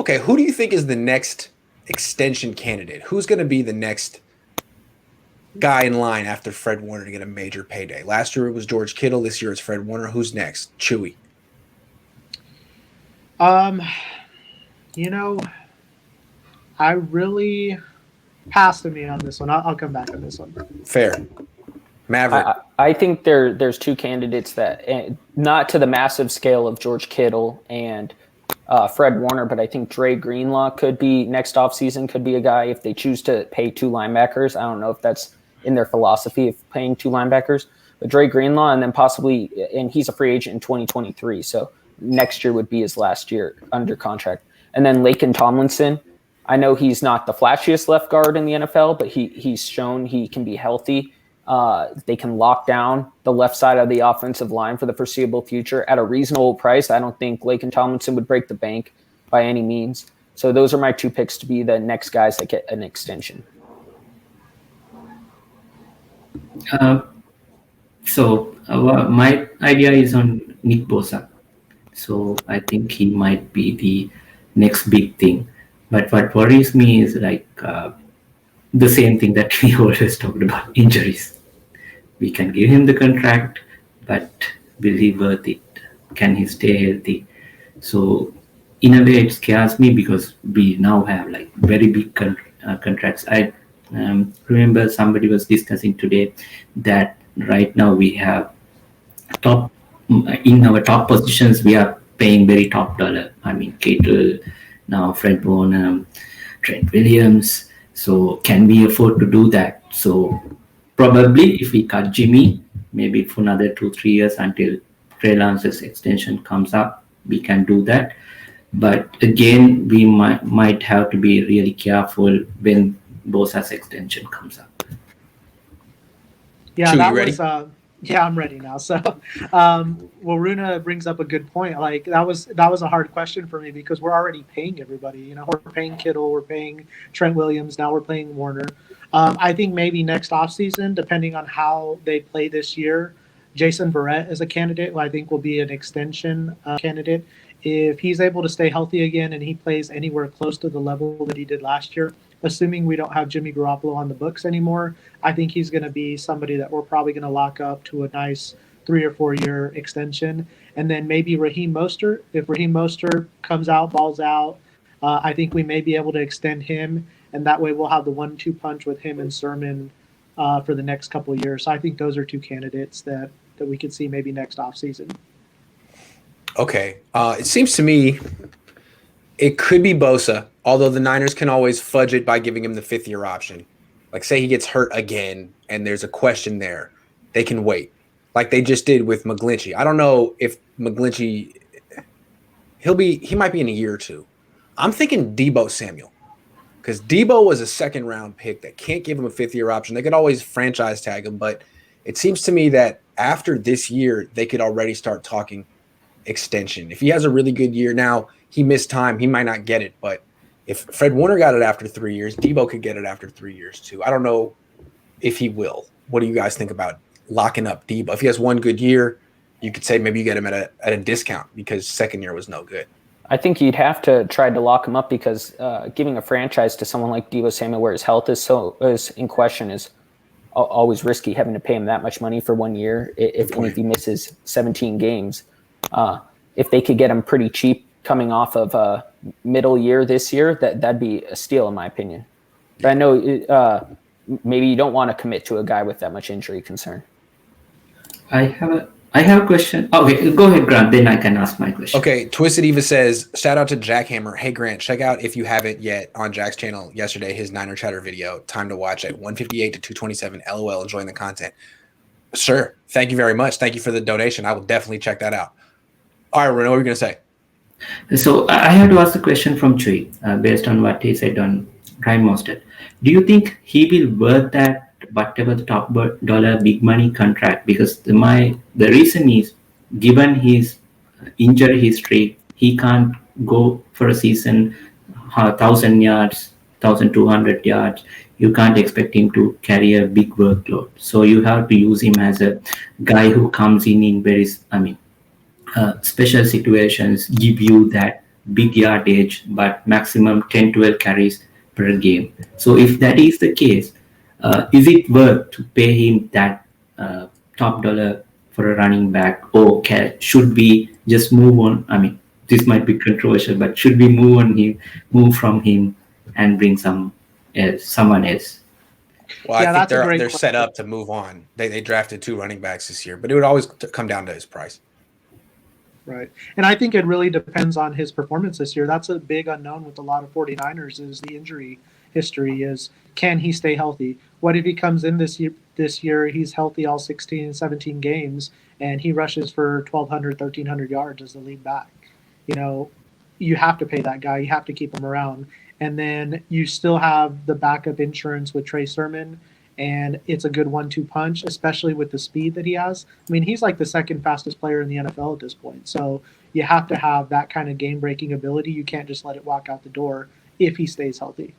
Okay, who do you think is the next extension candidate? Who's going to be the next guy in line after Fred Warner to get a major payday? Last year it was George Kittle. This year it's Fred Warner. Who's next? Chuy. You know, I really passed to me on this one. I'll come back on this one. Fair. Maverick. I think there's two candidates that, not to the massive scale of George Kittle and Fred Warner, but I think Dre Greenlaw could be next offseason, could be a guy if they choose to pay two linebackers. I don't know if that's in their philosophy of paying two linebackers, but Dre Greenlaw, and then possibly, and he's a free agent in 2023, so next year would be his last year under contract. And then Laken Tomlinson, I know he's not the flashiest left guard in the NFL, but he's shown he can be healthy. They can lock down the left side of the offensive line for the foreseeable future at a reasonable price. I don't think Laken Tomlinson would break the bank by any means. So those are my two picks to be the next guys that get an extension. My idea is on Nick Bosa. So I think he might be the next big thing. But what worries me is the same thing that we always talked about, injuries. We can give him the contract, but will he worth it? Can he stay healthy? So in a way, it scares me because we now have very big contracts. I remember somebody was discussing today that right now we have in our top positions, we are paying very top dollar. I mean, Kittle, now Fred Warner, Trent Williams. So can we afford to do that? So probably if we cut Jimmy, maybe for another 2-3 years until Trey Lance's extension comes up, we can do that. But again, we might have to be really careful when Bosa's extension comes up. Yeah, Chuy, that you ready? was. Yeah, I'm ready now. So, Waruna brings up a good point. That was a hard question for me because we're already paying everybody. You know, we're paying Kittle, we're paying Trent Williams, now we're paying Warner. I think maybe next offseason, depending on how they play this year, Jason Verrett is a candidate who I think will be an extension candidate. If he's able to stay healthy again and he plays anywhere close to the level that he did last year, assuming we don't have Jimmy Garoppolo on the books anymore, I think he's going to be somebody that we're probably going to lock up to a nice 3 or 4 year extension. And then maybe Raheem Mostert. If Raheem Mostert comes out, balls out, I think we may be able to extend him. And that way we'll have the 1-2 punch with him and Sermon for the next couple of years. So I think those are two candidates that we could see maybe next offseason. Okay. It seems to me it could be Bosa, although the Niners can always fudge it by giving him the 5th-year option. Like, say he gets hurt again and there's a question there. They can wait, like they just did with McGlinchey. I don't know if McGlinchey, he might be in a year or two. I'm thinking Deebo Samuel, because Deebo was a 2nd-round pick that can't give him a 5th-year option. They could always franchise tag him, but it seems to me that after this year, they could already start talking extension. If he has a really good year now, he missed time, he might not get it, but if Fred Warner got it after 3 years, Deebo could get it after 3 years too. I don't know if he will. What do you guys think about locking up Deebo? If he has one good year, you could say maybe you get him at a discount because 2nd year was no good. I think you'd have to try to lock him up because giving a franchise to someone like Deebo Samuel where his health is in question is always risky, having to pay him that much money for 1 year if he misses 17 games. If they could get him pretty cheap coming off of a middle year this year, that'd be a steal in my opinion. But I know maybe you don't want to commit to a guy with that much injury concern. I have a question. Okay, go ahead, Grant. Then I can ask my question. Okay, Twisted Eva says, shout out to Jackhammer. Hey, Grant, check out, if you haven't yet, on Jack's channel yesterday, his Niner Chatter video. Time to watch at 158 to 227. LOL, enjoying the content. Sure. Thank you very much. Thank you for the donation. I will definitely check that out. All right, Reno, what are you going to say? So I have to ask the question from Chuy, based on what he said on Raheem Mostert. Do you think he will worth that whatever the top dollar big money contract? Because the reason is, given his injury history, he can't go for a season 1,000 yards, 1,200 yards. You can't expect him to carry a big workload. So you have to use him as a guy who comes in very, special situations, give you that big yardage, but maximum 10, 12 carries per game. So if that is the case, is it worth to pay him that top dollar for a running back, or should we just move on? I mean, this might be controversial, but should we move from him and bring someone else? Well, Yeah, I think that's a great they're set question. up to move on. They drafted 2 running backs this year, but it would always come down to his price. Right. And I think it really depends on his performance this year. That's a big unknown with a lot of 49ers is the injury history is can he stay healthy? What if he comes in this year he's healthy all 16, 17 games and he rushes for 1200, 1300 yards as the lead back? You know, you have to pay that guy. You have to keep him around. And then you still have the backup insurance with Trey Sermon, and it's a good 1-2 punch, especially with the speed that he has. I mean, he's like the second fastest player in the NFL at this point. So you have to have that kind of game-breaking ability. You can't just let it walk out the door if he stays healthy.